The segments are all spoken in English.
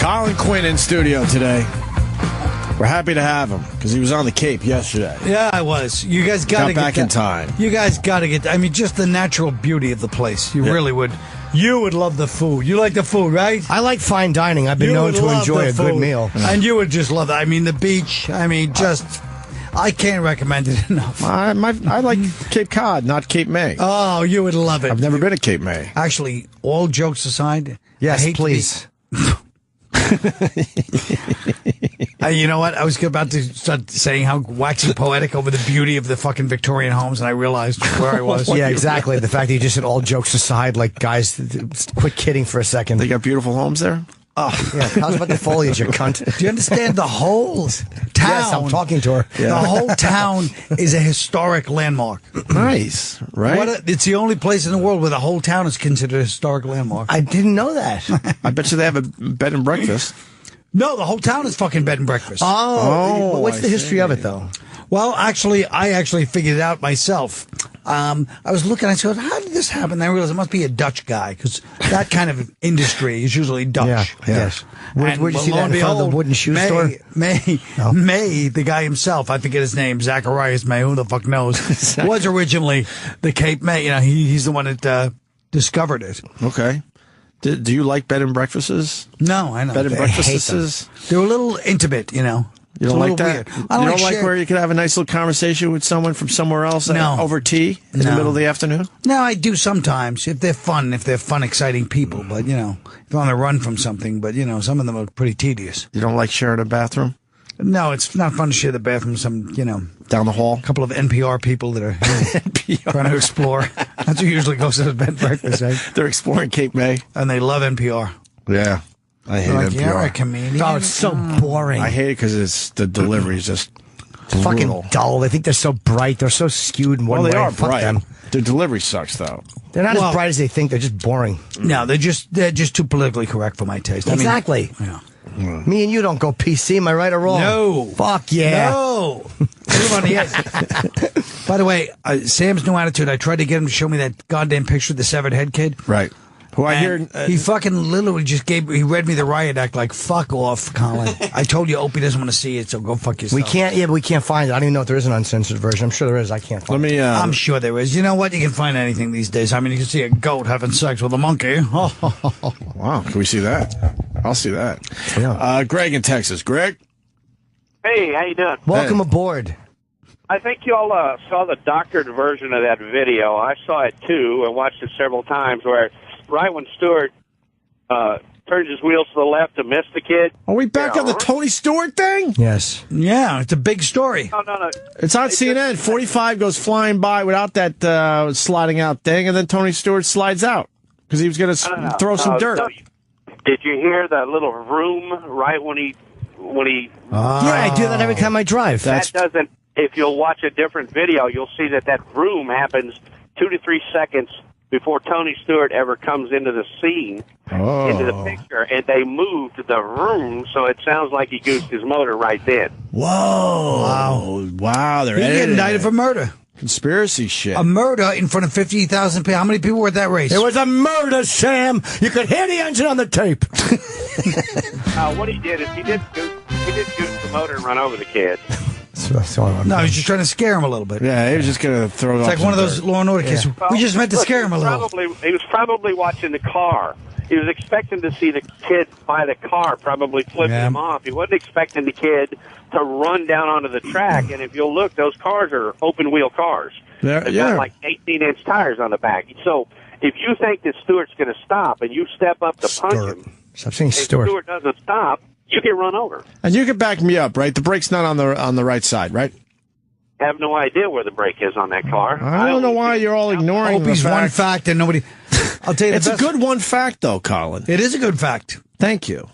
Colin Quinn in studio today. We're happy to have him because he was on the Cape yesterday. Yeah, I was. You guys got to get back in time. You guys got to get. I mean, just the natural beauty of the place. You really would. You would love the food. You like the food, right? I like fine dining. I've been known to enjoy a good meal. And you would just love it. I mean, the beach. I mean, just. I can't recommend it enough. I like Cape Cod, not Cape May. Oh, you would love it. I've never been to Cape May. Actually, all jokes aside, yes, please. You know what? I was about to start saying how waxing poetic over the beauty of the fucking Victorian homes, and I realized where I was. Yeah, exactly. The fact that you just said all jokes aside, like, guys, quit kidding for a second. They got beautiful homes there? Oh, yeah. How's about the foliage, you cunt? Do you understand the whole town? Yes, I'm talking to her. Yeah. The whole town is a historic landmark. Nice, right? It's the only place in the world where the whole town is considered a historic landmark. I didn't know that. I bet you they have a bed and breakfast. No, the whole town is fucking bed and breakfast. Oh, what's the history of it, though? Well, I actually figured it out myself. I was looking, I said, how did this happen? And I realized it must be a Dutch guy, because that kind of industry is usually Dutch. Yeah, yes. Where'd you see that in front of the wooden shoe store? May, the guy himself, I forget his name, Zacharias May, who the fuck knows, was originally the Cape May. You know, he's the one that discovered it. Okay. Do you like bed and breakfasts? No, I know. Bed and breakfasts? They're a little intimate, you know. You don't like that? Weird. You don't like where you could have a nice little conversation with someone from somewhere else over tea in the middle of the afternoon? No, I do sometimes if they're fun, exciting people. But, you know, if they're on the run from something. But, you know, some of them are pretty tedious. You don't like sharing a bathroom? No, it's not fun to share the bathroom with some, you know. Down the hall? A couple of NPR people that are trying to explore. That's who usually goes to the bed and breakfast, right? They're exploring Cape May. And they love NPR. Yeah. I hate NPR. You're a comedian. Oh, it's so boring. I hate it because the delivery is just fucking dull. They think they're so bright. They're so skewed in one way. They are Fuck bright. them. Their delivery sucks, though. They're not as bright as they think. They're just boring. No, they're just too politically correct for my taste. Exactly. I mean, yeah. Me and you don't go PC. Am I right or wrong? No. Fuck yeah. No. On the edge. By the way, Sam's new attitude, I tried to get him to show me that goddamn picture of the severed head kid. Right. Who I hear he fucking literally just he read me the riot act like, fuck off, Colin. I told you Opie doesn't want to see it, so go fuck yourself. We can't find it. I don't even know if there is an uncensored version. I'm sure there is. I can't find it. I'm sure there is. You know what? You can find anything these days. I mean, you can see a goat having sex with a monkey. Wow, can we see that? I'll see that. Yeah. Greg in Texas. Greg? Hey, how you doing? Welcome aboard. I think you all saw the doctored version of that video. I saw it, too, and watched it several times, where right when Stewart turns his wheels to the left to miss the kid. Are we back on the Tony Stewart thing? Yes. Yeah, it's a big story. No. It's on CNN. 45 goes flying by without that sliding out thing, and then Tony Stewart slides out because he was going to throw some dirt. No. Did you hear that little vroom right when he? Yeah, I do that every time I drive. That doesn't. If you'll watch a different video, you'll see that vroom happens 2 to 3 seconds before Tony Stewart ever comes into the scene, into the picture, and they moved the vroom, so it sounds like he goosed his motor right then. Whoa! Wow! They're getting indicted for murder. Conspiracy shit. A murder in front of 50,000 people. How many people were at that race? It was a murder, Sam. You could hear the engine on the tape. What he did is he did goose the motor and run over the kid. No, he was just trying to scare him a little bit. Yeah, he was just going to throw it off. It's like one of those Law and Order kids. Well, we just meant to scare him a little. He was probably watching the car. He was expecting to see the kid by the car, probably flipping him off. He wasn't expecting the kid to run down onto the track. And if you'll look, those cars are open-wheel cars. They've got like 18-inch tires on the back. So if you think that Stewart's going to stop and you step up to punch him, stop saying Stewart. Stewart doesn't stop, you get run over. And you can back me up, right? The brake's not on the right side, right? I have no idea where the brake is on that car. I don't know why you're all ignoring Opie's one fact and nobody... I'll tell you it's a good one fact, though, Colin. It is a good fact. Thank you.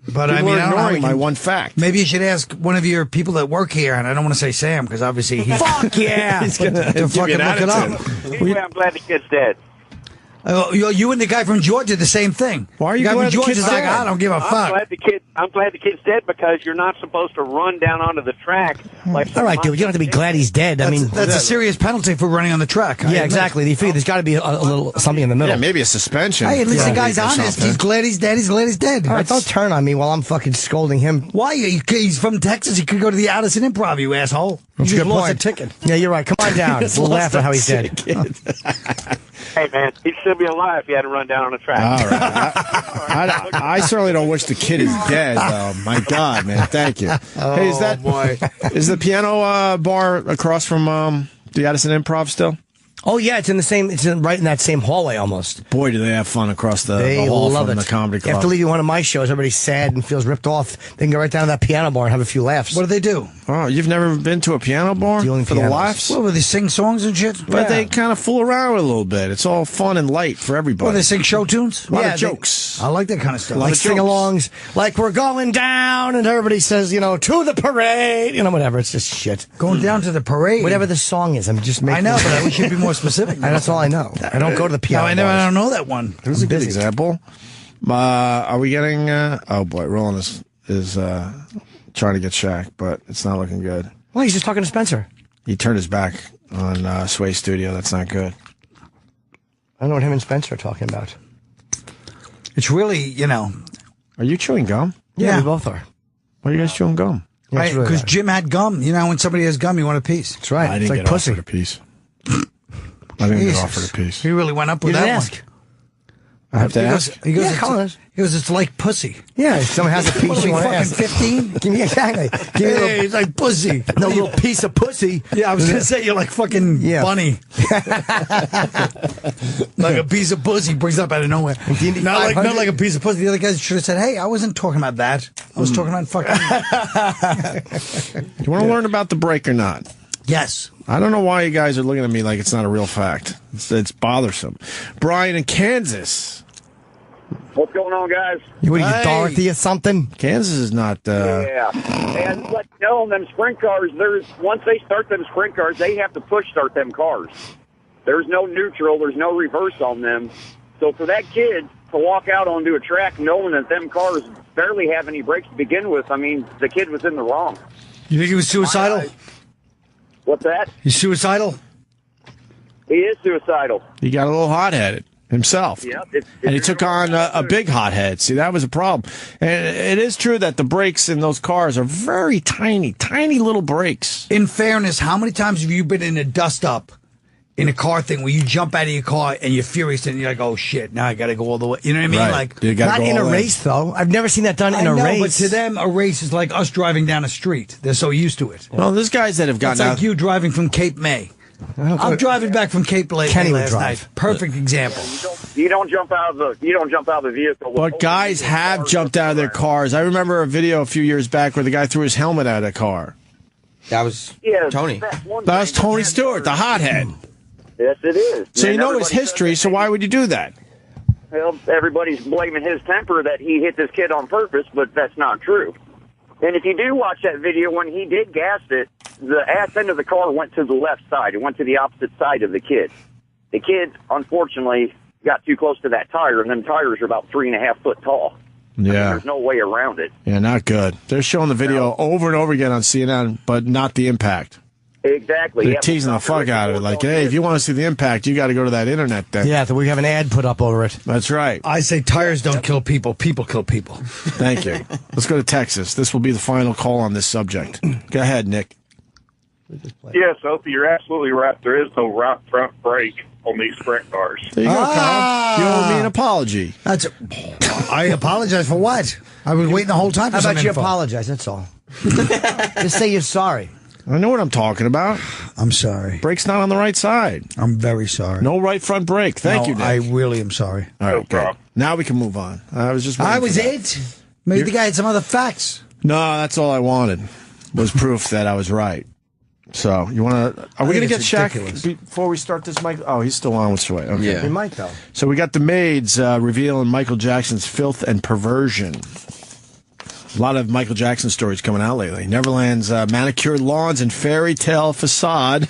But people I mean, are ignoring my one fact. Maybe you should ask one of your people that work here, and I don't want to say Sam because obviously he. Fuck yeah! He's gonna to fucking look it up. Anyway, I'm glad the kid's dead. You and the guy from Georgia, the same thing. Why are you the guy glad from the Georgia's kid's like, dead? I don't give a fuck. I'm glad the kid's dead because you're not supposed to run down onto the track. Like All right, dude. You don't have to be glad he's dead. I mean, That's a serious penalty for running on the track. I yeah, admit. exactly. You figure there's got to be a little something in the middle. Yeah, maybe a suspension. Hey, at least the Yeah. guy's Or honest. something. He's glad he's dead. He's glad he's dead. All right, don't turn on me while I'm fucking scolding him. Why? He's from Texas. He could go to the Addison Improv, you asshole. That's you a just good lost point. a ticket. Yeah, you're right. Come on down. We'll laugh at how he's dead. Hey, man, he'd still be alive if he hadn't run down on the track. All right. I certainly don't wish the kid is dead, though. My God, man. Thank you. Hey, is the piano bar across from the Addison Improv still? Oh yeah, it's right in that same hallway almost. Boy, do they have fun across the They hall love from it. the comedy club. After leaving one of my shows, everybody's sad and feels ripped off. They can go right down to that piano bar and have a few laughs. What do they do? Oh, you've never been to a piano bar Dealing for the pianos. laughs? What, will they sing songs and shit? But they kind of fool around with it a little bit. It's all fun and light for everybody. Well, they sing show tunes? a lot Yeah, of jokes. I like that kind of stuff. like of jokes. sing-alongs, like we're going down, and everybody says, to the parade, whatever. It's just shit. Going down to the parade. Whatever the song is, I'm just making. I know, but we should be more specific. That's all I know. I don't go to the No, piano. I bars. don't know that one. Here's a good busy. example. Are we getting? Oh boy, Roland is trying to get Shaq, but it's not looking good. Well, he's just talking to Spencer. He turned his back on Sway Studio. That's not good. I don't know what him and Spencer are talking about. It's really, Are you chewing gum? Yeah. we both are. Why are you guys chewing gum? Yeah, it's really because bad. Jim had gum. When somebody has gum, you want a piece. That's right. I It's didn't like get pussy. offered a piece. I didn't get Jesus. offered a piece. He really went up You with didn't that ask. one. I have to He ask. goes, Yeah, Colin. it's like pussy. Yeah, if someone has a What piece are you we, want to fucking ask. 15? Give me exactly. Give me a Hey, it's like pussy. no little piece of pussy. Yeah, I was going to say you're like fucking Yeah. bunny. Like a piece of pussy brings up out of nowhere. Do you need Not 500? like a piece of pussy. The other guys should have said, hey, I wasn't talking about that. I was talking about fucking... You want to learn about the break or not? Yes. I don't know why you guys are looking at me like it's not a real fact. It's bothersome. Brian in Kansas. What's going on, guys? What are you, Hey. Dorothy or something? Kansas is not. Yeah. And let you know, on them sprint cars, once they start them sprint cars, they have to push start them cars. There's no neutral, there's no reverse on them. So for that kid to walk out onto a track knowing that them cars barely have any brakes to begin with, I mean, the kid was in the wrong. You think he was suicidal? What's that? He's suicidal? He is suicidal. He got a little hot-headed himself. Yep. And he took on a big hothead. See, that was a problem. And it is true that the brakes in those cars are very tiny, tiny little brakes. In fairness, how many times have you been in a dust-up in a car thing where you jump out of your car and you're furious and you're like, oh, shit, now I got to go all the way. You know what I mean? Right. Like, You gotta Not go in a all race, though. I've never seen that done in I a know, race. but to them, a race is like us driving down a street. They're so used to it. Well, there's guys that have It's gotten like out. you driving from Cape May. I'm driving back from Cape May Kenny would last drive. night. Perfect example. You don't jump out of the vehicle. But guys have jumped out of their cars. I remember a video a few years back where the guy threw his helmet out of the car. That was Yeah, Tony. that's one That was thing. Tony Stewart, the hothead. Yes, it is. So you And know his everybody history, says so why would you do that? Well, everybody's blaming his temper that he hit this kid on purpose, but that's not true. And if you do watch that video, when he did gas it, the ass end of the car went to the left side. It went to the opposite side of the kid. The kid, unfortunately, got too close to that tire, and them tires are about 3.5 foot tall. I mean, Yeah. there's no way around it. Yeah, not good. They're showing the video over and over again on CNN, but not the impact. Exactly. They're Yeah, teasing the fuck out of it. Like, hey, if you want to see the impact, you got to go to that internet thing. Yeah, we have an ad put up over it. That's right. I say tires don't kill people. People kill people. Thank you. Let's go to Texas. This will be the final call on this subject. Go ahead, Nick. Yes, Opie, you're absolutely right. There is no right front brake on these sprint cars. There you go, Colin. You owe me an apology. I apologize for what? I was waiting the whole time for How some about you info. apologize? That's all. Just say you're sorry. I know what I'm talking about. I'm sorry. Brake's not on the right side. I'm very sorry. No right front brake. Thank No, you, Nick. I really am sorry. All No right, good. problem. Now we can move on. I was just. I waiting was for that. it. Maybe the guy had some other facts. No, that's all I wanted was proof that I was right. So you want to? Are we going to get it's Shaq ridiculous. before we start this, Mike? Oh, he's still on with Sway. Okay. Yeah. You might, though. So we got the Maids revealing Michael Jackson's filth and perversion. A lot of Michael Jackson stories coming out lately. Neverland's manicured lawns and fairy tale facade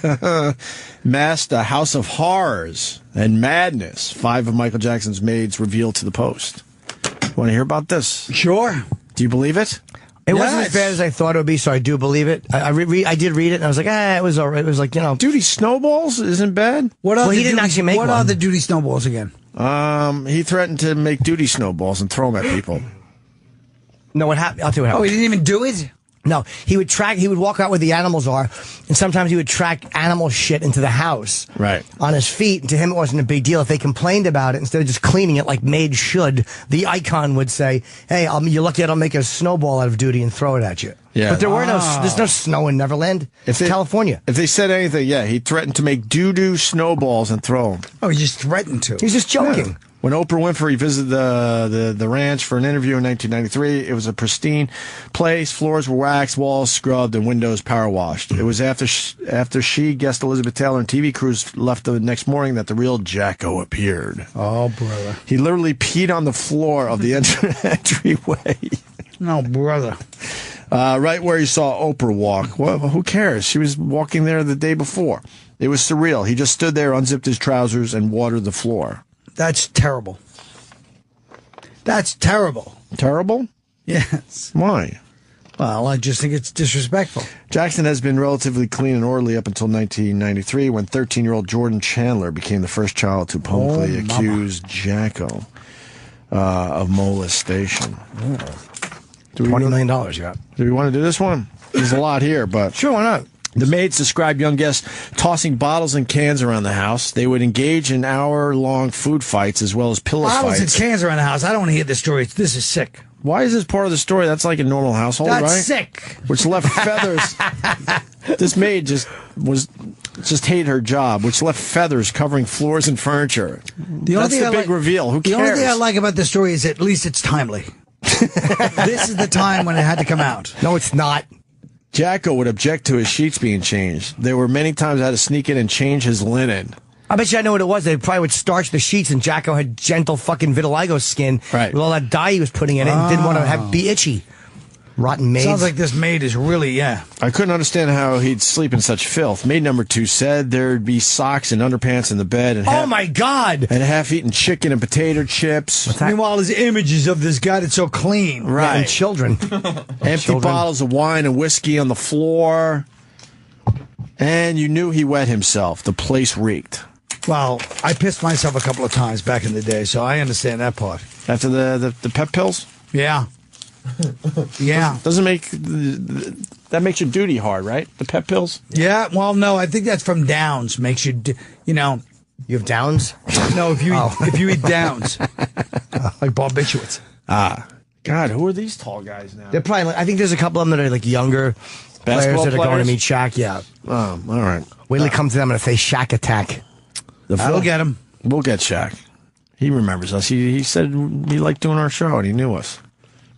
masked a house of horrors and madness. 5 of Michael Jackson's maids revealed to the Post. Want to hear about this? Sure. Do you believe it? It wasn't as bad as I thought it would be, so I do believe it. I did read it, and I was like, it was all right. It was like, Duty Snowballs isn't bad. He didn't actually make one. What are the Duty Snowballs again? He threatened to make duty snowballs and throw them at people. No, what happened? I'll tell you what happened. Oh, he didn't even do it? No, he would walk out where the animals are, and sometimes he would track animal shit into the house. Right. On his feet, and to him it wasn't a big deal. If they complained about it, instead of just cleaning it like maids should, the icon would say, hey, you're lucky I don't make a snowball out of duty and throw it at you. Yeah. But there's no snow in Neverland. It's California. If they said anything, he threatened to make doo-doo snowballs and throw them. Oh, he just threatened to. He's just joking. Yeah. When Oprah Winfrey visited the ranch for an interview in 1993, it was a pristine place. Floors were waxed, walls scrubbed, and windows power washed. It was after she, guest Elizabeth Taylor, and TV crews left the next morning that the real Jacko appeared. Oh, brother. He literally peed on the floor of the entryway. No, brother. Right where you saw Oprah walk. Well, who cares? She was walking there the day before. It was surreal. He just stood there, unzipped his trousers, and watered the floor. That's terrible. That's terrible. Terrible? Yes. Why? Well, I just think it's disrespectful. Jackson has been relatively clean and orderly up until 1993, when 13-year-old Jordan Chandler became the first child to publicly accuse Jacko of molestation. $20 million you got. Do we want to do this one? There's a lot here, but... Sure, why not? The maids described young guests tossing bottles and cans around the house. They would engage in hour-long food fights as well as pillow fights. Bottles and cans around the house. I don't want to hear this story. This is sick. Why is this part of the story? That's like a normal household, right? That's sick. Which left feathers. This maid just hated her job, which left feathers covering floors and furniture. That's the big reveal. Who cares? The only thing I like about this story is at least it's timely. This is the time when it had to come out. No, it's not. Jacko would object to his sheets being changed. There were many times I had to sneak in and change his linen. I bet you I know what it was. They probably would starch the sheets, and Jacko had gentle fucking vitiligo skin with all that dye he was putting in it and didn't want to be itchy. Rotten maids. Sounds like this maid is really, I couldn't understand how he'd sleep in such filth. Maid number 2 said there'd be socks and underpants in the bed. And oh, my God. And half-eaten chicken and potato chips. Meanwhile, his images of this guy that's so clean. Right. Yeah, and children. Empty bottles of wine and whiskey on the floor. And you knew he wet himself. The place reeked. Well, I pissed myself a couple of times back in the day, so I understand that part. After the pep pills? Yeah. Yeah. Doesn't that makes your duty hard, right? The pep pills? Yeah. Well, no, I think that's from Downs. Makes you, You have Downs? No, if you eat Downs, like barbiturates. God, who are these tall guys now? They're probably. I think there's a couple of them that are like younger players that are going to meet Shaq. Yeah. Oh, all right. Wait till he comes to them and say Shaq attack. I'll get him. We'll get Shaq. He remembers us. He said he liked doing our show and he knew us.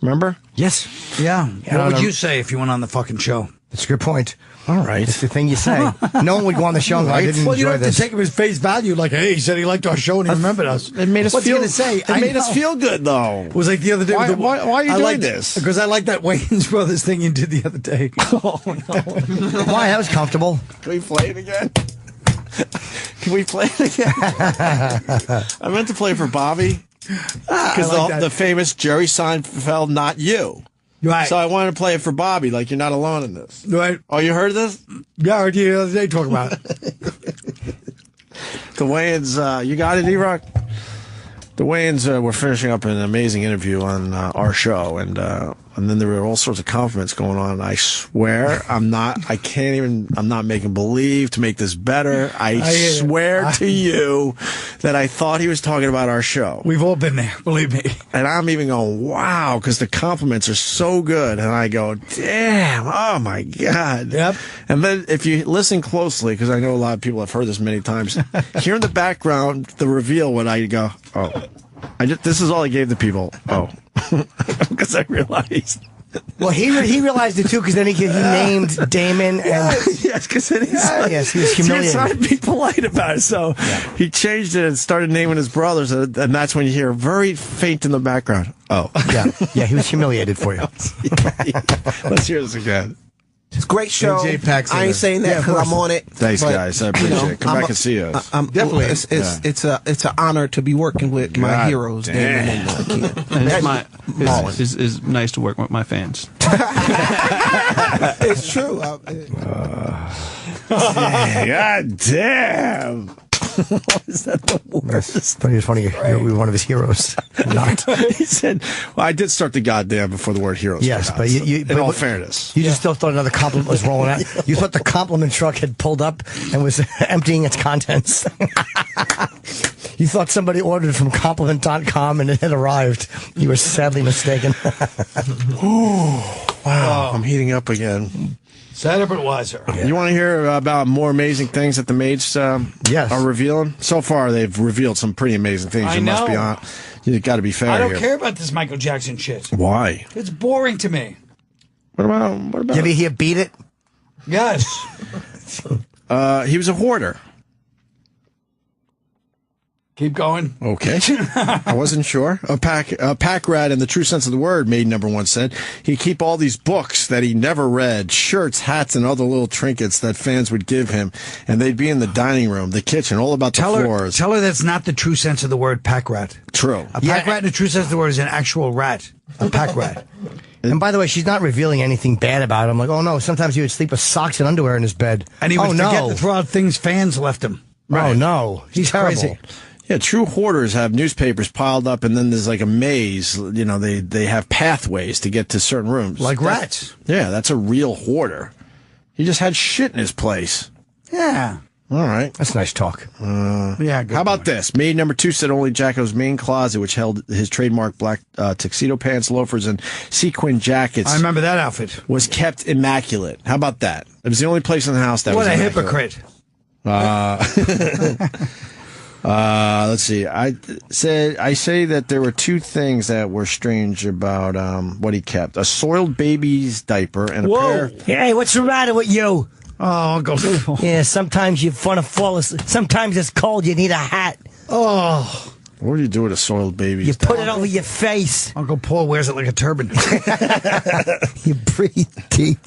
Remember? Yes. Yeah. What would you say if you went on the fucking show? That's a good point. All right. It's the thing you say. No one would go on the show and go, I didn't well, you enjoy don't have this. to take him as face value. Like, hey, he said he liked our show and he remembered us. It made us What's feel. He gonna say? It made us feel good, though. It was like the other day. Why are you doing this? Because I like that Wayans Brothers thing you did the other day. Oh, no. Why? That was comfortable. Can we play it again? Can we play it again? I meant to play for Bobby. Because the famous Jerry Seinfeld, not you. Right. So I wanted to play it for Bobby, like you're not alone in this. Right. Oh, you heard this? Yeah, I heard you the other day talk about it. The Wayans, you got it, E-Rock? The Wayans were finishing up an amazing interview on our show, and then there were all sorts of compliments going on. I swear, I'm not making believe to make this better. I swear to you that I thought he was talking about our show. We've all been there, believe me. And I'm even going, wow, because the compliments are so good. And I go, damn, oh my God. Yep. And then if you listen closely, because I know a lot of people have heard this many times, hear in the background the reveal when I go, oh. This is all I gave the people. Oh. Because I realized Well, he realized it too because then he named Damon and Yes, because then he's like, yes, he was humiliated. He's trying to be polite about it, so he changed it and started naming his brothers, and that's when you hear very faint in the background. Oh, yeah, he was humiliated for you. Let's hear this again. It's a great show. AJ Pax I ain't saying that because I'm on it. Thanks, but, guys. I appreciate it. Come I'm back and see us. Definitely. It's an honor to be working with my heroes, Damon and Kid. And it's nice to work with my fans. It's true. God damn. Is that the worst? But he was funny. We were one of his heroes. Not. He said, well, I did start the goddamn before the word heroes. Yes, but in all fairness. You just still thought another compliment was rolling out. You thought the compliment truck had pulled up and was emptying its contents. You thought somebody ordered from compliment.com and it had arrived. You were sadly mistaken. Wow, I'm heating up again. Set up and wiser. You want to hear about more amazing things that the Maids Yes. are revealing? So far, they've revealed some pretty amazing things. I Must be know. on. You got to be fair I don't here. care about this Michael Jackson shit. Why? It's boring to me. What about? Did you hear Beat It? Yes. He was a hoarder. Keep going. Okay. I wasn't sure. A pack rat in the true sense of the word, Maid Number One said. He'd keep all these books that he never read, shirts, hats, and other little trinkets that fans would give him, and they'd be in the dining room, the kitchen, all about the floors. Tell her that's not the true sense of the word pack rat. True. A pack rat in the true sense of the word is an actual rat. A pack rat. And by the way, she's not revealing anything bad about him. Like, oh no, sometimes he would sleep with socks and underwear in his bed. And he would forget to throw out things fans left him. Oh no, he's terrible. Crazy. Yeah, true hoarders have newspapers piled up, and then there's like a maze. You know, they have pathways to get to certain rooms. Like rats. Yeah, that's a real hoarder. He just had shit in his place. Yeah. All right. That's nice talk. Yeah. Good How about point. this? Maid Number Two said only Jacko's main closet, which held his trademark black tuxedo pants, loafers, and sequin jackets, I remember that outfit. was kept immaculate. How about that? It was the only place in the house that What was a immaculate. hypocrite. Let's see. I say that there were two things that were strange about what he kept: a soiled baby's diaper and a pair. Hey, what's the matter with you? Oh, Uncle. Yeah, sometimes you want to fall asleep. Sometimes it's cold. You need a hat. Oh. What do you do with a soiled baby's You diaper? put it over your face. Uncle Paul wears it like a turban. You breathe deep.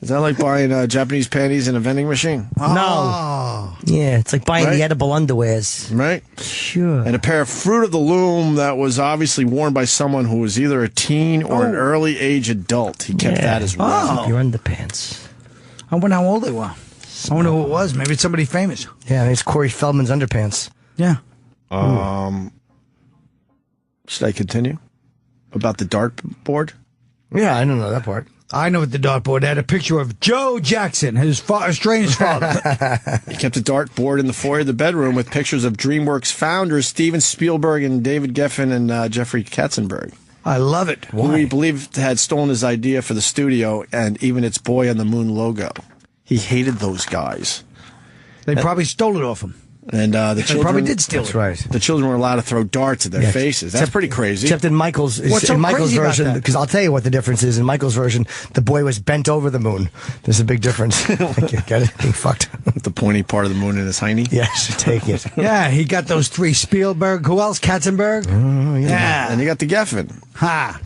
Is that like buying Japanese panties in a vending machine? No. Yeah, it's like buying Right? the edible underwears. Right? Sure. And a pair of Fruit of the Loom that was obviously worn by someone who was either a teen or an early age adult. He kept that as well. Keep your underpants. I wonder how old they were. I wonder who it was. Maybe it's somebody famous. Yeah, it's Corey Feldman's underpants. Yeah. Should I continue? About the dartboard? Yeah, I don't know that part. I know what the dartboard had a picture of Joe Jackson, his estranged father. He kept a dartboard in the foyer of the bedroom with pictures of DreamWorks founders Steven Spielberg and David Geffen and Jeffrey Katzenberg, I love it. who he believed had stolen his idea for the studio and even its Boy on the Moon logo. He hated those guys. They probably stole it off him. And the They children, probably did steal That's it. right. The children were allowed to throw darts at their faces. That's pretty crazy. Except in Michael's, What's so crazy about version, that? because I'll tell you what the difference is. In Michael's version, the boy was bent over the moon. There's a big difference. Get it? Being fucked. With the pointy part of the moon in his hiney. Yes, take it. Yeah, he got those three. Spielberg. Who else? Katzenberg? Yeah. And you got the Geffen. Ha.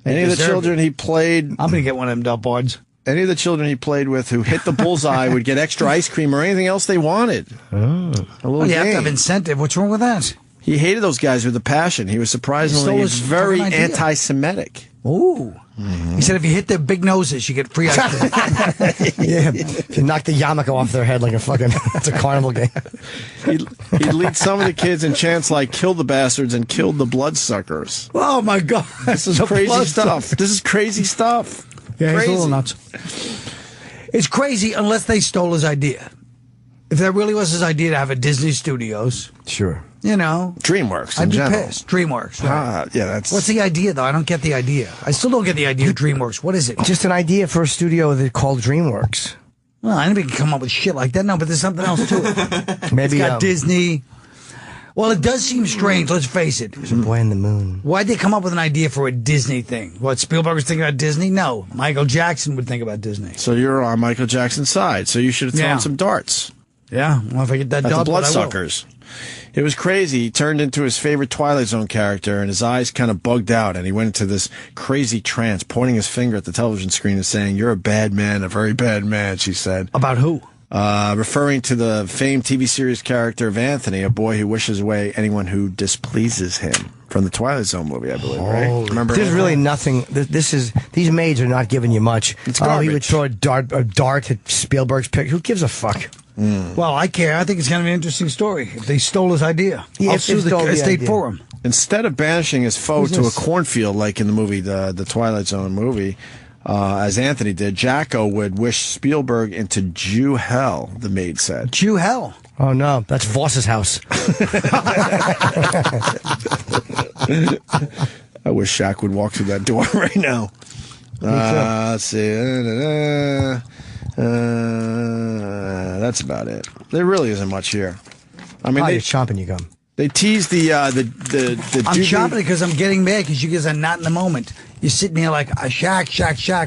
Any of the deserve children he played, I'm going to get one of them dartboards. any of the children he played with who hit the bullseye would get extra ice cream or anything else they wanted. A little Well, you have to game. have incentive. What's wrong with that? He hated those guys with a passion. He was He surprisingly stole his very fucking idea. anti-Semitic. Ooh. He said if you hit their big noses, you get free ice cream. Yeah, you knock the yarmulke off their head like a fucking, it's a carnival game. He'd lead some of the kids in chants like "kill the bastards" and "kill the bloodsuckers." Oh, my God. This is crazy stuff. This is crazy stuff. Yeah, he's Crazy. a little nuts. It's crazy unless they stole his idea. If that really was his idea to have a Disney Studios, Sure. you know, DreamWorks I'd in be general. pissed. DreamWorks. Right? Yeah, that's What's the idea, though? I don't get the idea. I still don't get the idea of DreamWorks. What is it? Just an idea for a studio that called DreamWorks. Well, anybody can come up with shit like that. No, but there's something else to it. Maybe It's got Disney. Well, it does seem strange. Let's face it. There's a boy in the moon. Why'd they come up with an idea for a Disney thing? What, Spielberg was thinking about Disney? No. Michael Jackson would think about Disney. So you're on Michael Jackson's side. So you should have thrown Yeah. some darts. Yeah. Well, if I get that At the dub, I will. Bloodsuckers. It was crazy. He turned into his favorite Twilight Zone character, and his eyes kind of bugged out, and he went into this crazy trance, pointing his finger at the television screen and saying, "You're a bad man, a very bad man," she said. About who? Referring to the famed TV series character of Anthony, a boy who wishes away anyone who displeases him. From the Twilight Zone movie, I believe, right? Remember? There's really nothing. These maids are not giving you much. It's He garbage. would throw a dart at Spielberg's picture. Who gives a fuck? Well, I care. I think it's kind of an interesting story. If they stole his idea, Yeah, I'll if sue they stole the the estate idea. for him. Instead of banishing his foe Who's to a this? cornfield like in the movie, the Twilight Zone movie, as Anthony did, Jacko would wish Spielberg into Jew hell, the maid said. Jew hell. Oh no, that's Voss's house. I wish Shaq would walk through that door right now. Let's see. That's about it. There really isn't much here. I mean, You're chomping your gum. they teased the I'm doobie- chopping it because I'm getting mad because you guys are not in the moment. You're sitting here like Shaq.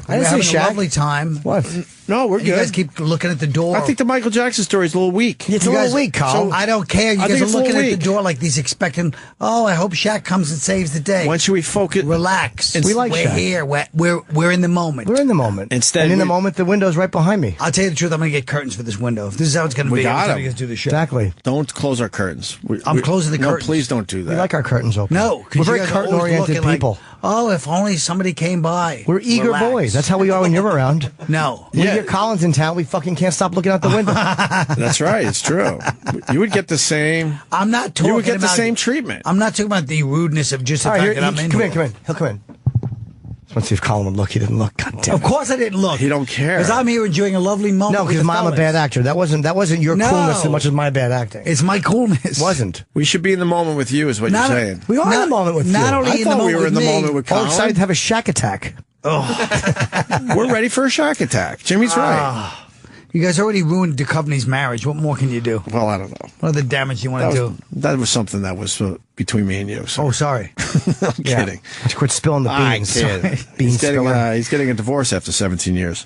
I We're didn't having say a Shaq. lovely time. What? No, we're You guys good. keep looking at the door. I think the Michael Jackson story is a little weak. It's You a guys- little weak, Carl. So I don't care. You I think guys are it's a little looking at weak. the door like these expecting, oh, I hope Shaq comes and saves the day. When should we focus? Relax. We like We're Shaq. here. We're in the moment. We're in the moment. Instead, and in the we- moment, the window's right behind me. I'll tell you the truth. I'm going to get curtains for this window. If this is how it's going to We be, got every time 'em. you guys do the show. Exactly. Don't close our curtains. I'm closing the no, curtains. please don't do that. We like our curtains open. No, we're because very curtain-oriented people. Like, oh, if only somebody came by. We're eager Relax. boys. That's how we are when you're around. No. When Yeah. you get Colin's in town, we fucking can't stop looking out the window. That's right. It's true. You would get the same. I'm not talking You would get the about- same treatment. I'm not talking about the rudeness of just the All right, fact here, that I'm in come here. in, come in. He'll come in. Just want to see if Colin would look. He didn't look. God damn Of it. course I didn't look. He don't care. Because I'm here enjoying a lovely moment. No, with because the I'm a fellas. bad actor. That wasn't your No. coolness as much as my bad acting. It's my coolness. wasn't. We should be in the moment with you, is what Not you're a- saying. We are in Not- the moment with not you. only I in the thought we moment were in the with me. moment with All Colin. excited to have a Shaq attack. We're ready for a Shaq attack. Jimmy's right. You guys already ruined Duchovny's marriage. What more can you do? Well, I don't know. What other damage you want to do? That was something that was between me and you. So. Oh, sorry. I'm kidding. Let's quit spilling the I beans. kid. Bean He's getting a divorce after 17 years.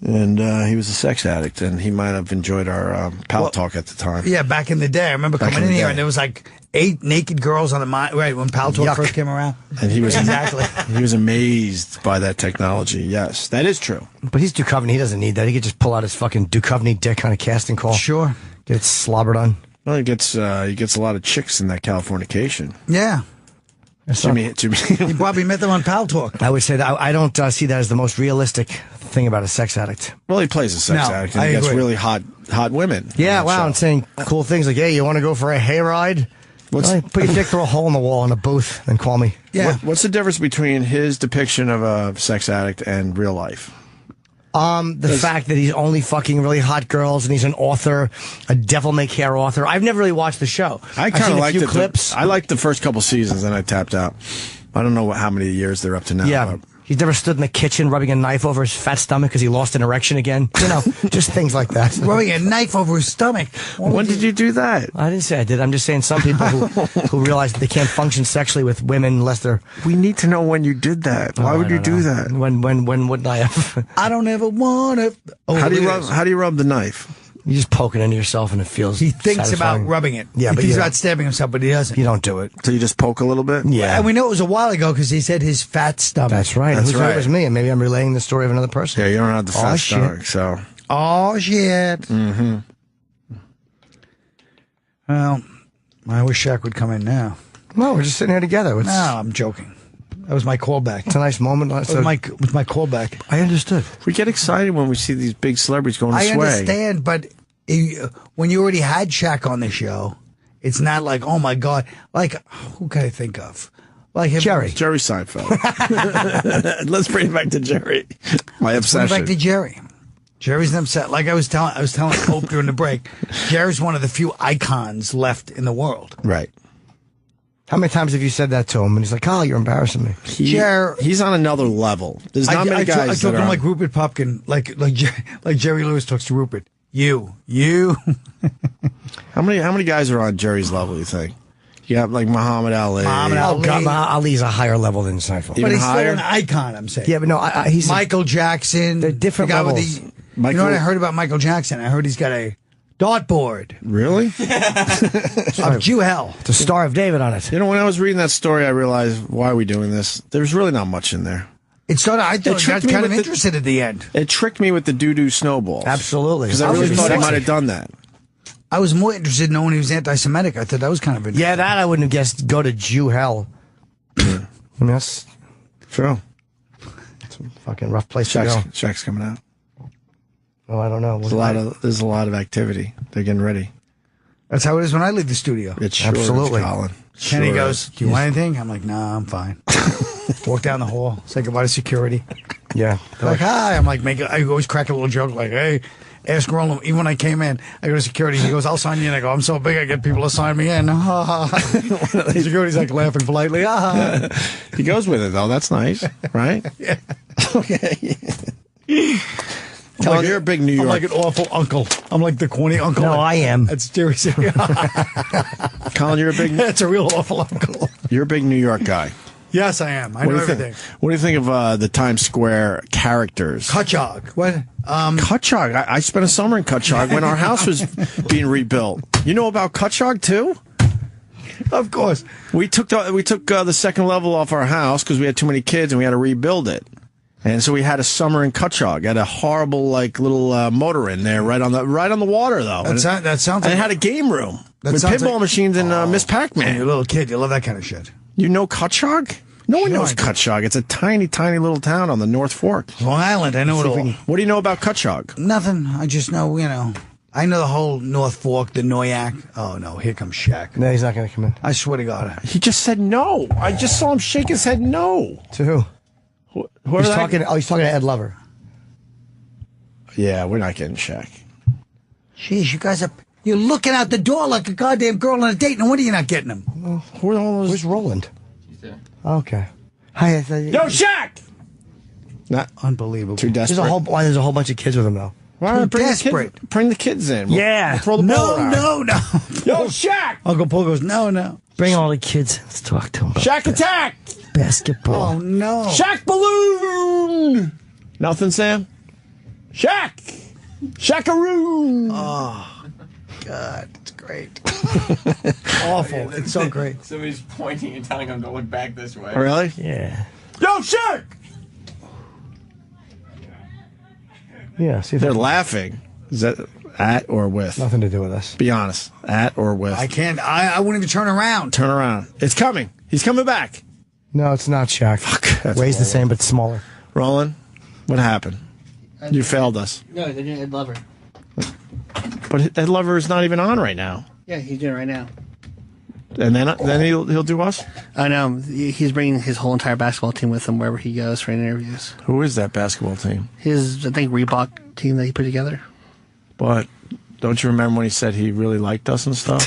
And he was a sex addict, and he might have enjoyed our pal talk at the time. Yeah, back in the day. I remember Back coming in in the here day. and there was like 8 naked girls on the right when Pal Talk Yuck. first came around. And he was Exactly. He was amazed by that technology. Yes, that is true. But he's Duchovny. He doesn't need that. He could just pull out his fucking Duchovny dick on a casting call. Sure. Get it slobbered on. Well, he gets a lot of chicks in that Californication. Yeah. Jimmy. You probably met them on Pal Talk. I would say that I don't see that as the most realistic thing about a sex addict. Well, he plays a sex No, addict, and I he gets agree. really hot women. Yeah, on that wow, show. and saying cool things like, hey, you want to go for a hayride? Well, put your dick through a hole in the wall in a booth and call me. Yeah. What's the difference between his depiction of a sex addict and real life? The fact that he's only fucking really hot girls and he's an author, a devil-may-care author. I've never really watched the show. I I've kind seen of a liked few it. clips. I liked the first couple seasons, and I tapped out. I don't know how many years they're up to now. Yeah. but- He's never stood in the kitchen rubbing a knife over his fat stomach because he lost an erection again. You know, just things like that. Rubbing a knife over his stomach. When did you do that? I didn't say I did. I'm just saying some people who realize that they can't function sexually with women unless they're... We need to know when you did that. Why would you do that? When wouldn't I have? I don't ever want to. Oh, How do you look at rub? this. How do you rub the knife? You just poke it into yourself and it feels He thinks satisfying. about rubbing it. Yeah, he but thinks you about stabbing himself, but he doesn't. you don't do it. So you just poke a little bit? Yeah. And we know it was a while ago because he said his fat stomach. That's right. That's Who's right. right. It was me, and maybe I'm relaying the story of another person. Yeah, you don't have the fat Oh, shit. stomach, so. Oh, shit. Mm-hmm. Well, I wish Shaq would come in now. No, we're just sitting here together. It's, No, I'm joking. That was my callback. it's a nice moment. That was my callback. I understood. We get excited when we see these big celebrities going to I sway. understand, but when you already had Shaq on the show, it's not like, oh my God. Like, who can I think of? Like him. Jerry. Jerry Seinfeld. Let's bring it back to Jerry. My Bring it obsession. back to Jerry. Jerry's an upset. Like I was telling Hope during the break, Jerry's one of the few icons left in the world. Right. How many times have you said that to him? And he's like, "Oh, you're embarrassing me." He's on another level. There's not many I guys talk that to him are. like Rupert Pupkin, like Jerry Lewis talks to Rupert. You. How How many guys are on Jerry's level, you think? You got like Muhammad Ali. Oh, God, Ali's a higher level than Seinfeld. But he's higher? still an icon, I'm saying. Yeah, but no, he's Michael Jackson. They're different the guy levels. With you know what I heard about Michael Jackson? I heard he's got a dartboard Really? of Jew hell. the Star of David on it. You know, when I was reading that story, I realized, why are we doing this? There's really not much in there. I thought I got tricked me kind of with interested at the end. It tricked me with the doo-doo snowballs. Absolutely. Because I really thought he might have done that. I was more interested in knowing he was anti-Semitic. I thought that was kind of interesting. Yeah, that I wouldn't have guessed. Go to Jew hell. I mean, that's True. a fucking rough place to go. Shaq's coming out. Oh, I don't know. There's a lot of activity. They're getting ready. That's how it is when I leave the studio. It sure Absolutely. is, Colin. Kenny Sure goes, is. do you want anything? I'm like, nah, I'm fine. Walk down the hall, say goodbye to security. Yeah. Like, hi. I'm like, I always crack a little joke like, hey, ask Roland. Even when I came in, I go to security. He goes, I'll sign you in. I go, I'm so big, I get people to sign me in. Security's like laughing politely. He goes with it, though. That's nice, right? Yeah. Okay. Colin, you're a big New York. I'm like an awful uncle. I'm like the corny uncle. No, I am. That's seriously. Colin, you're a big. That's a real awful uncle. You're a big New York guy. Yes, I am. I know everything. What do you think of the Times Square characters? Kutchog. What? Kutchog. I spent a summer in Kutchog when our house was being rebuilt. You know about Kutchog too? Of course. We took the second level off our house because we had too many kids and we had to rebuild it. And so we had a summer in Kutchog. Had a horrible little motor in there right on the water though. That sounds. And it had a game room with sounds pinball like- machines and Miss When Pac-Man. you're a little kid, you love that kind of shit. You know Kutchog? No one Sure, knows I do. Kutchog. It's a tiny, tiny little town on the North Fork. Long Island, I know it all. What do you know about Kutchog? Nothing. I just know, I know the whole North Fork, the Noyak. Oh, no, here comes Shaq. No, he's not going to come in. I swear to God. He just said no. I just saw him shake his head no. To who? Whoever He's that- talking. Oh, he's talking to Ed Lover. Yeah, we're not getting Shaq. Jeez, you guys you're looking out the door like a goddamn girl on a date. No wonder you're not getting him. Who are all those? Where's Roland? He's there. Okay. Hi. Yo, Shaq! Not Unbelievable. too desperate. There's a whole bunch of kids with him though. Why not desperate. bring the kids in. Yeah. We'll throw the ball around. No. Yo, Shaq! Uncle Paul goes, no. Bring all the kids. Let's talk to him. Shaq attack! Basketball. Oh, no. Shaq balloon! Nothing, Sam? Shaq! Shaqaroon! Oh, God. It's great. Awful. It's so great. Somebody's pointing and telling him to look back this way. Really? Yeah. Yo, Shaq! Yeah. See if They're laughing. Is that at or with? nothing to do with us. Be honest. At or with? I can't. I wouldn't even turn around. Turn around. It's coming. He's coming back. No, it's not Shaq. Fuck. That's Weighs the horrible. same but smaller. Roland, what happened? You failed us. No, they're doing Ed Lover. But Ed Lover is not even on right now. Yeah, he's doing it right now. And then he'll do us? I know. He's bringing his whole entire basketball team with him wherever he goes for interviews. Who is that basketball team? His, I think, Reebok team that he put together. But don't you remember when he said he really liked us and stuff?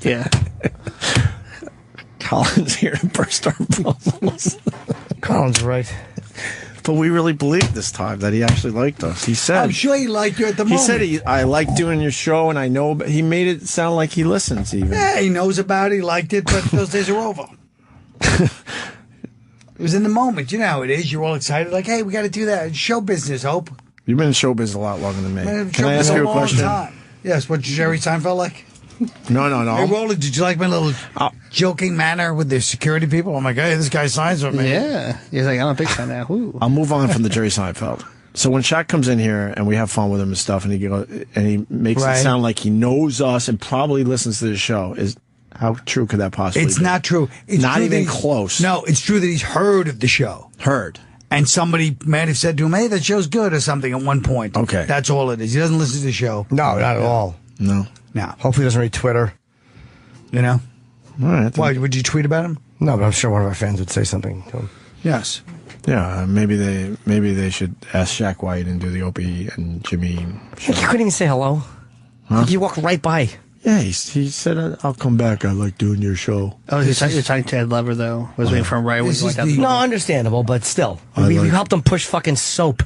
Yeah. Colin's here to burst our bubbles. Colin's right. But we really believed this time that he actually liked us. He said. I'm sure he liked you at the He moment. said I like doing your show, and I know. But he made it sound like he listens even. Yeah, he knows about it. He liked it, but those days are over. It was in the moment. You know how it is. You're all excited. Like, hey, we got to do that. It's show business, Hope. You've been in showbiz a lot longer than me. Man, Can I showbiz ask you a long question? time. Yes, what Jerry Seinfeld like? No. Hey, Roland, did you like my little joking manner with the security people? I'm like, hey, this guy signs with me. Yeah. He's like, I'm a big fan now. Ooh. I'll move on from the Jerry Seinfeld. So when Shaq comes in here and we have fun with him and stuff, and he makes it sound like he knows us and probably listens to the show, how true could that possibly be? It's not true. It's Not true even that he's- close. No, it's true that he's heard of the show. Heard. And somebody might have said to him, hey, that show's good or something at one point. Okay. That's all it is. He doesn't listen to the show. No, not at all. No. No. Hopefully he doesn't read Twitter. You know? All right. Why, would you tweet about him? No, but I'm sure one of our fans would say something to him. Yes. Yeah, maybe they should ask Shaq why he didn't do the Opie and Jimmy show. You couldn't even say hello. Huh? You walked right by. Yeah, he said, I'll come back. I like doing your show. Oh, you're talking to Ed Lover, though. Was waiting for him right when This he is walked out. the- No, understandable, but still. I We like- helped him push fucking soap.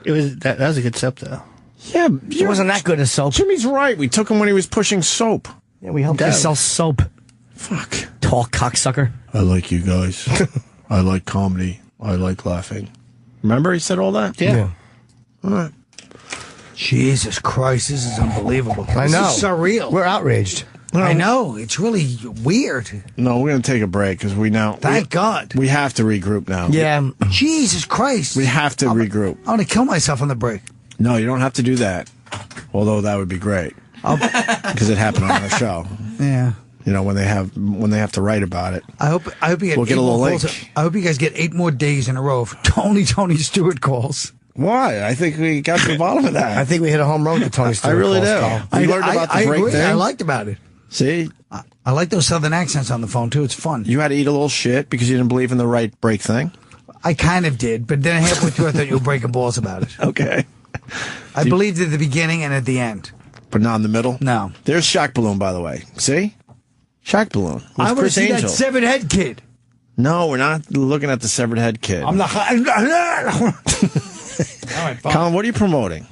It was that was a good sip, though. Yeah, It wasn't that good as soap. Jimmy's right. We took him when he was pushing soap. Yeah, we helped him sell soap. Fuck. Tall cocksucker. I like you guys. I like comedy. I like laughing. Remember he said all that? Yeah. All right. Jesus Christ, this is unbelievable. I know. This is surreal. We're outraged. I know. It's really weird. No, we're going to take a break because Thank God. We have to regroup now. Yeah. Jesus Christ. We have to regroup. I want to kill myself on the break. No, you don't have to do that. Although that would be great. Because it happened on our show. Yeah. You know, when they have to write about it. I hope you get We'll get a little link. I hope you guys get 8 more days in a row of Tony Stewart calls. Why? I think we got to the bottom of that. I think we hit a home run with Tony Stewart. I really do. Call. You learned about the break agree. thing? I liked about it. See? I like those southern accents on the phone, too. It's fun. You had to eat a little shit because you didn't believe in the right break thing? I kind of did, but then halfway through I thought you were breaking balls about it. Okay. I believed at the beginning and at the end. But not in the middle? No. There's Shaq Balloon, by the way. See? Shaq Balloon. I want to Chris see Angel. that severed head kid. No, we're not looking at the severed head kid. I'm not. All right, fine. Colin, what are you promoting?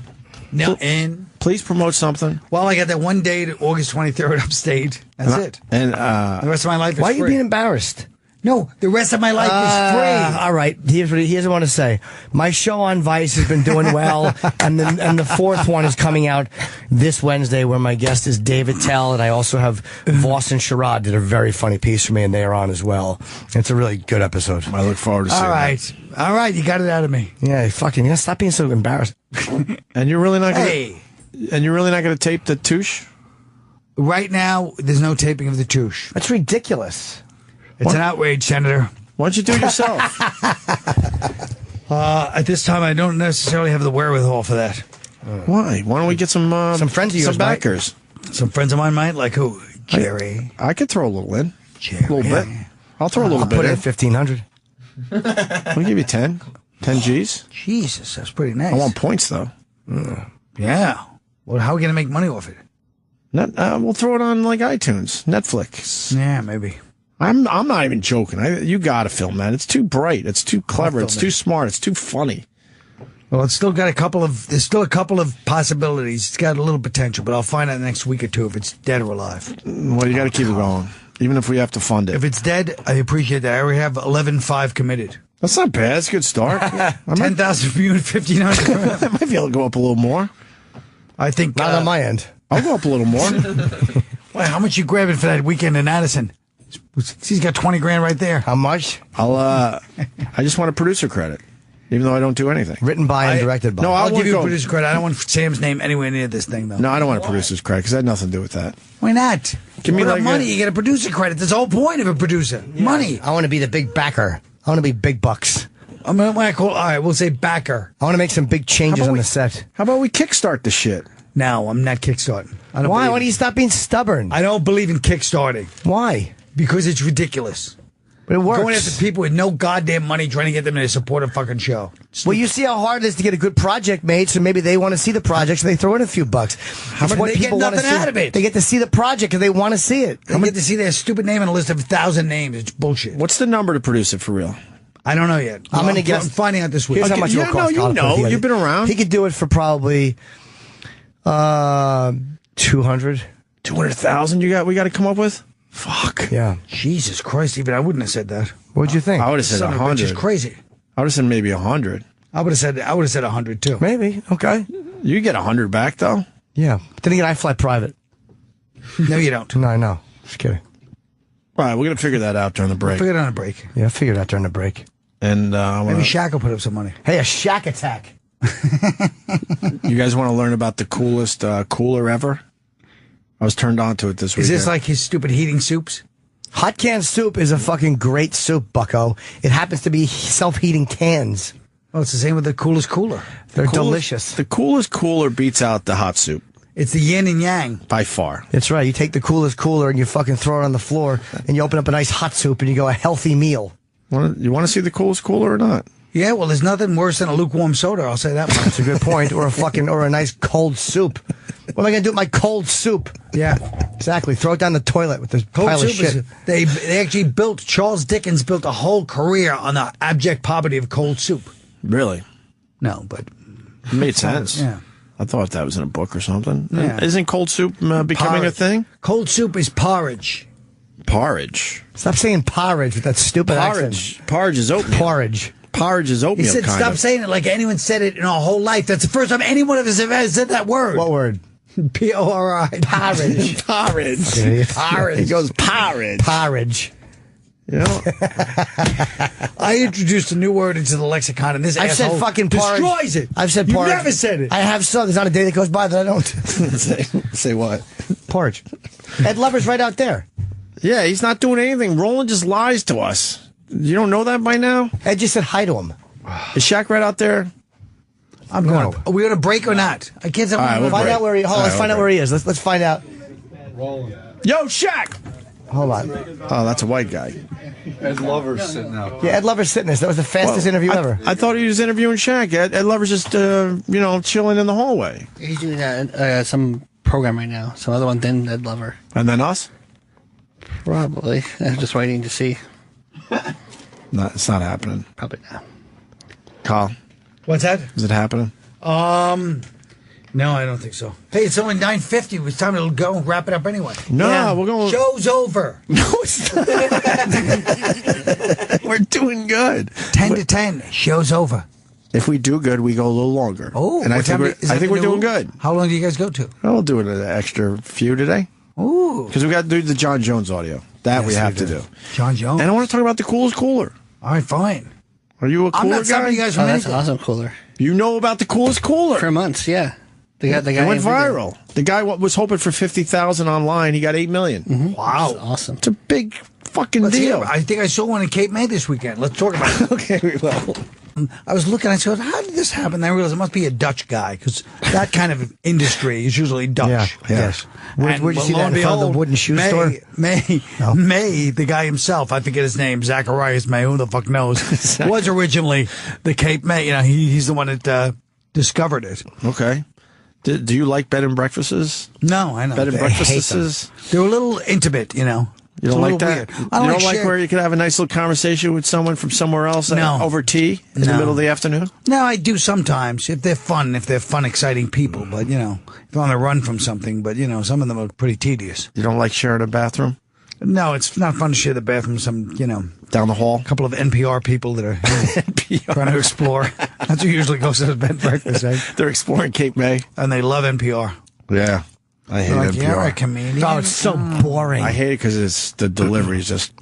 No, and Please promote something. well, I got that one date, August 23rd, upstate. That's it. And The rest of my life is Why are free. you being embarrassed? No, the rest of my life is free. All right. Here's what I want to say. My show on Vice has been doing well, and the fourth one is coming out this Wednesday, where my guest is David Tell, and I also have Voss and Sherrod did a very funny piece for me, and they are on as well. It's a really good episode. I look forward to seeing All right, you got it out of me. Yeah, fucking. Yeah, stop being so embarrassed. And you're really not going Hey, And you're really not going to tape the touche? right now there's no taping of the touche. That's ridiculous. It's an outrage, Senator. Why don't you do it yourself? At this time, I don't necessarily have the wherewithal for that. Why? Why don't we get some friends of yours, some backers? Some friends of mine might, like who? Jerry. I could throw a little in. Jerry. A little bit. I'll throw a little I'll bit put in in. 1,500. I'll give you 10. 10 G's. Jesus, that's pretty nice. I want points, though. Yeah. Well, how are we going to make money off it? We'll throw it on, like, iTunes, Netflix. Yeah, maybe. I'm not even joking. You got to film that. It's too bright. It's too clever. It's too smart. It's too funny. Well, it's still got there's still a couple of possibilities. It's got a little potential, but I'll find out the next week or two if it's dead or alive. Well, you got to keep it going, even if we have to fund it. If it's dead, I appreciate that. I already have 11.5 committed. That's not bad. That's a good start. 10,000 for you and 1,500. I might be able to go up a little more. I think Not on my end. I'll go up a little more. Well, how much you grabbing for that weekend in Addison? He's got 20 grand right there. How much? I just want a producer credit, even though I don't do anything. Written by and directed by. No, I'll give won't you a go. producer credit. I don't want Sam's name anywhere near this thing, though. No, I don't want a producer's credit because that had nothing to do with that. Why not? Give me What about like money. You get a producer credit. That's the whole point of a producer. Money. I want to be the big backer. I want to be big bucks. I'm gonna all right, we'll say backer. I want to make some big changes on the set. How about we kickstart the shit? No, I'm not kickstarting. I don't Why? believe Why do you stop being stubborn? I don't believe in kickstarting Why? because it's ridiculous. But it works. Going after people with no goddamn money trying to get them to support a fucking show. Well, you see how hard it is to get a good project made, so maybe they want to see the project, so they throw in a few bucks. It's what they get people wanna nothing see. out of it. They get to see the project because they want to see it. They get to see their stupid name on a list of 1,000 names. It's bullshit. What's the number to produce it for real? I don't know yet. I'm going to guess. I'm finding out this week. Here's how much yeah, it'll cost. no, you know. You've been around. He could do it for probably 200. 200,000 we got to come up with? Fuck. Yeah. Jesus Christ, even I wouldn't have said that. What'd you think? I would have said Son of a bitch 100. is crazy. I would have said maybe 100. I would have said 100 too. Maybe. Okay. You get 100 back though. Yeah. But then again, I fly private. No, you don't. No, I know. Just kidding. All right, we're gonna figure that out during the break. Figure it on a break. Yeah, I figured out during the break. And Maybe Shaq will put up some money. Hey, a Shaq attack. you guys want to learn about the coolest cooler ever? I was turned on to it this week. Is this like his stupid heating soups? Hot can soup is a fucking great soup, bucko. It happens to be self-heating cans. Oh, it's the same with the coolest cooler. They're delicious. The coolest cooler beats out the hot soup It's the yin and yang. by far. That's right. You take the coolest cooler and you fucking throw it on the floor and you open up a nice hot soup and you go a healthy meal. You want to see the coolest cooler or not? Yeah, well, there's nothing worse than a lukewarm soda. I'll say that much. That's a good point. Or a nice cold soup. What am I going to do with my cold soup? Yeah. Exactly. Throw it down the toilet with this Cold pile of soup shit. they actually Charles Dickens built a whole career on the abject poverty of cold soup. Really? No, but It made sense. yeah. I thought that was in a book or something. Yeah. Isn't cold soup becoming a Porridge. thing? Cold soup is porridge. Porridge. Stop saying porridge with that stupid accent. Porridge is oatmeal. Porridge. Porridge is oatmeal. He said, kind stop of. saying it like anyone said it in our whole life. That's the first time anyone of us ever said that word. What word? P-O-R-I. Porridge. Porridge. Porridge. He goes porridge. Porridge. You know? I introduced a new word into the lexicon, and this I've asshole said fucking porridge. destroys it. I've said You porridge. never said it. I have so. There's not a day that goes by that I don't. Say what? Porridge. Ed Lover's right out there. Yeah, he's not doing anything. Roland just lies to us. You don't know that by now? Ed just said hi to him. Is Shaq right out there? I'm going. Are we going to break or not? I can't tell. All right, we'll Find break. out where he. Hold on, All let's right, find we'll out where he is. Let's find out. Yo, Shaq! Hold on. Oh, that's a white guy. Ed Lover's sitting out. Yeah, Ed Lover's sitting there. That was the fastest interview ever. I thought he was interviewing Shaq. Ed Lover's just, chilling in the hallway. He's doing some program right now. Some other one than Ed Lover. And then us? Probably. I'm just waiting to see. No, it's not happening. Probably not. Carl, What's that? is it happening? No, I don't think so. Hey, it's only 9:50. It's time to go and wrap it up anyway. No, we're going. Show's over. No, it's not. We're doing good. 10 to 10. Show's over. If we do good, we go a little longer. Oh, and I what think time we're, is that I think the we're doing new- good. How long do you guys go to? I'll do an extra few today. Ooh. Because we got to do the John Jones audio. That Yes, we have we to do. do. John Jones. And I want to talk about the coolest cooler. All right, fine. Are you a cooler I'm not guy? stopping you guys from That's anything. awesome cooler. You know about the coolest cooler. For months, yeah. The guy It went viral. The guy was hoping for 50,000 online. He got 8 million. Mm-hmm. Wow. Awesome. It's a big fucking Let's hear deal. it. I think I saw one in Cape May this weekend. Let's talk about it. Okay, we will. I was looking, I said, how did this happen? And I realized it must be a Dutch guy, because that kind of industry is usually Dutch. Yeah, yes. Where'd you see lo that and in front of the behold, wooden shoe May, store? May, the guy himself, I forget his name, Zacharias May, who the fuck knows, was originally the Cape May. You know, he's the one that discovered it. Okay. Do you like bed and breakfasts? No, I know. Bed and I hate them. breakfasts? They're a little intimate, you know. You It's don't a like little that? weird. You don't like share- where you could have a nice little conversation with someone from somewhere else No. over tea in the No. middle of the afternoon? No, I do sometimes if they're fun, exciting people. But you know, if you're on the run from something, but you know, some of them are pretty tedious. You don't like sharing a bathroom No, it's not fun to share the bathroom with some, you know, down the hall? a couple of NPR people that are trying to explore. That's who usually goes to the bed and breakfast, right? They're exploring Cape May. And they love NPR. Yeah. I hate They're like, NPR. you're a comedian. Oh, it's so boring. I hate it because the delivery is just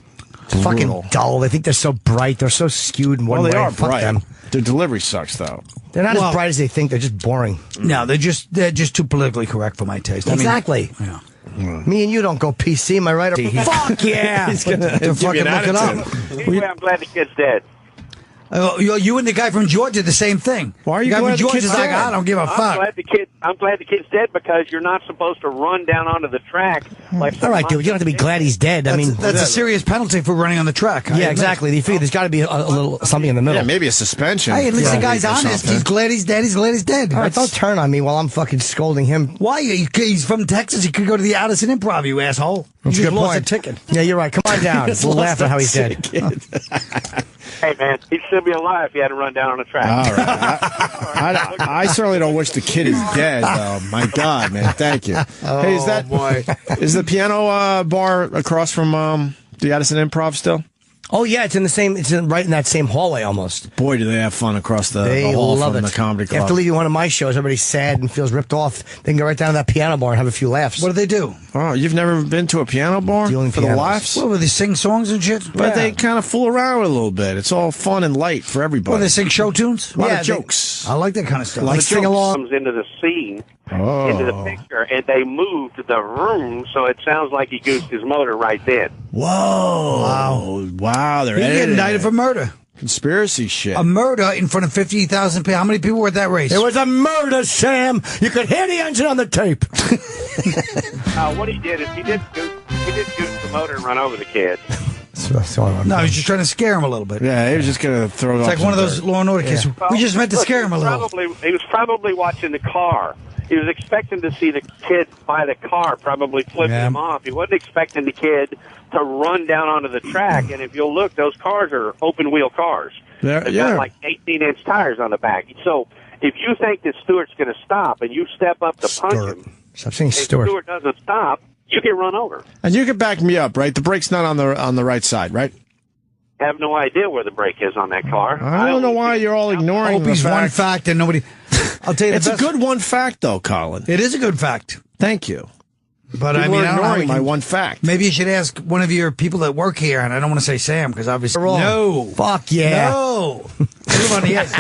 fucking brutal. dull. They think they're so bright. They're so skewed in one Well, they way. are Fuck bright. them. Their delivery sucks, though. They're not Well- as bright as they think. They're just boring. No, they're just too politically correct for my taste. Exactly. I mean, yeah. Me and you don't go PC, am I right? Fuck yeah! He's gonna To give you fucking an look it up. attitude. Anyway, I'm glad the kid's dead. You and the guy from Georgia, the same thing. Why are you the guy glad from the kid's Georgia's like, dead? I don't give a I'm fuck. glad the kid's dead because you're not supposed to run down onto the track like. All right, dude. You don't have to be glad he's dead. I mean, That's a serious penalty for running on the track. I yeah, admit. exactly. You figure there's got to be a little something in the middle. Yeah, maybe a suspension. Hey, at least for the a guy's week or honest. something. He's glad he's dead. He's glad he's dead. All right, don't turn on me while I'm fucking scolding him. Why? He's from Texas. He could go to the Addison Improv, you asshole. You That's a just good lost point. a ticket. Yeah, you're right. Come on down. We'll laugh at how he's dead. Hey man, he'd still be alive if he hadn't run down on the track. All right. I certainly don't wish the kid is dead, though. My God, man. Thank you. Hey, is that boy. Is the piano bar across from the Addison Improv still? Oh yeah, it's in the same. It's right in that same hallway almost. Boy, do they have fun across the They hall love from it. the comedy club. After leaving one of my shows, everybody's sad and feels ripped off. They can go right down to that piano bar and have a few laughs. What do they do? Oh, you've never been to a piano bar Dealing for the pianos. laughs? What, will they sing songs and shit? But they kind of fool around with it a little bit. It's all fun and light for everybody. Well, they sing show tunes? a lot Yeah, of jokes. I like that kind of stuff. Like sing jokes. along. Comes into the scene, Oh. into the picture, and they moved the room so it sounds like he goosed his motor right then. Whoa. Wow. They're He get editing indicted it. for murder. Conspiracy shit. A murder in front of 50,000 people. How many people were at that race? It was a murder, Sam. You could hear the engine on the tape. What he did is he did goose the motor and run over the kid. No, he was just trying to scare him a little bit. Yeah, he was just going to throw it It's off like one of some those dirt. Law and Order kids. We just meant to Look, scare him a little. He was probably watching the car. He was expecting to see the kid by the car, probably flipping Yeah. him off. He wasn't expecting the kid to run down onto the track. And if you'll look, those cars are open wheel cars. They're- They've yeah. got like 18-inch tires on the back. So If you think that Stewart's going to stop and you step up to punch him, Stop saying and Stewart. Stewart doesn't stop, you get run over. And you can back me up, right? The brake's not on the right side, right? I have no idea where the brake is on that car. I don't know why you're all ignoring Opie's the fact. one fact and nobody. I'll tell you, It's a good one fact, though, Colin. It is a good fact. Thank you. But People I mean, are I don't know how ignoring we my can- one fact. Maybe you should ask one of your people that work here, and I don't want to say Sam because obviously no, Fuck yeah. no. Everybody is.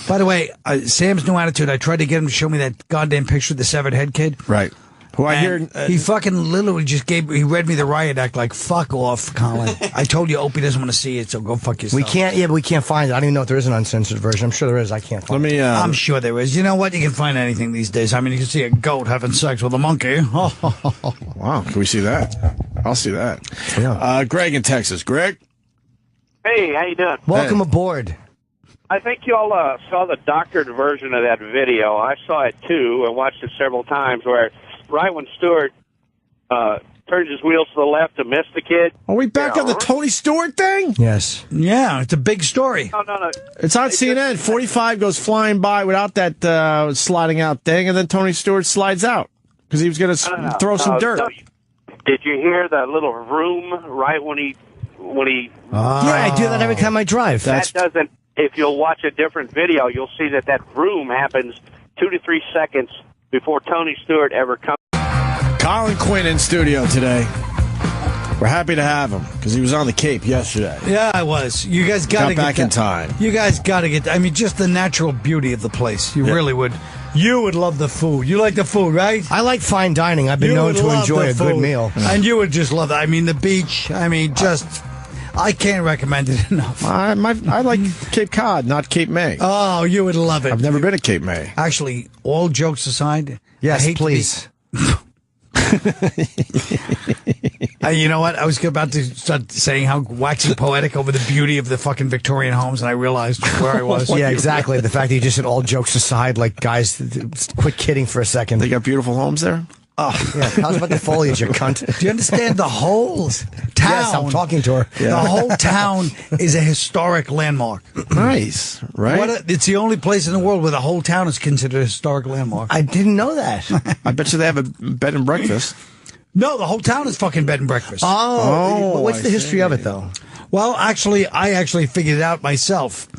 By the way, Sam's new attitude. I tried to get him to show me that goddamn picture of the severed head kid. Right. Who I hear He fucking literally just he read me the riot act like, fuck off, Colin. I told you Opie doesn't want to see it, so go fuck yourself. But we can't find it. I don't even know if there is an uncensored version. I'm sure there is. I can't find it. I'm sure there is. You know what? You can find anything these days. I mean, you can see a goat having sex with a monkey. Wow, can we see that? I'll see that. Yeah. Greg in Texas. Greg? Hey, how you doing? Welcome aboard. I think you all saw the doctored version of that video. I saw it, too, and watched it several times, where right when Stewart turns his wheels to the left to miss the kid. Are we back on the Tony Stewart thing? Yes. Yeah, it's a big story. No. It's on CNN. 45 goes flying by without that sliding out thing, and then Tony Stewart slides out because he was going to throw some dirt. No. Did you hear that little vroom right when he? Yeah, I do that every time I drive. That doesn't. If you'll watch a different video, you'll see that vroom happens 2 to 3 seconds before Tony Stewart ever comes. Colin Quinn in studio today. We're happy to have him because he was on the Cape yesterday. Yeah, I was. You guys got to Got back in time. You guys got to get. I mean, just the natural beauty of the place. You really would. You would love the food. You like the food, right? I like fine dining. I've been known to enjoy a good meal. And you would just love it. I mean, the beach. I mean, just. I can't recommend it enough. I like Cape Cod, not Cape May. Oh, you would love it. I've never been to Cape May. Actually, all jokes aside, Yes, I hate please. You know what? I was about to start saying how waxing poetic over the beauty of the fucking Victorian homes, and I realized where I was. Yeah, exactly. The fact that you just said all jokes aside, like, guys, quit kidding for a second. They got beautiful homes there? Oh, yeah. How's about the foliage, you cunt? Do you understand the whole town? Yes, I'm talking to her. The whole town is a historic landmark. Nice, right? It's the only place in the world where the whole town is considered a historic landmark. I didn't know that. I bet you they have a bed and breakfast. No, the whole town is fucking bed and breakfast. But what's the history of it, though? Well, actually, I figured it out myself.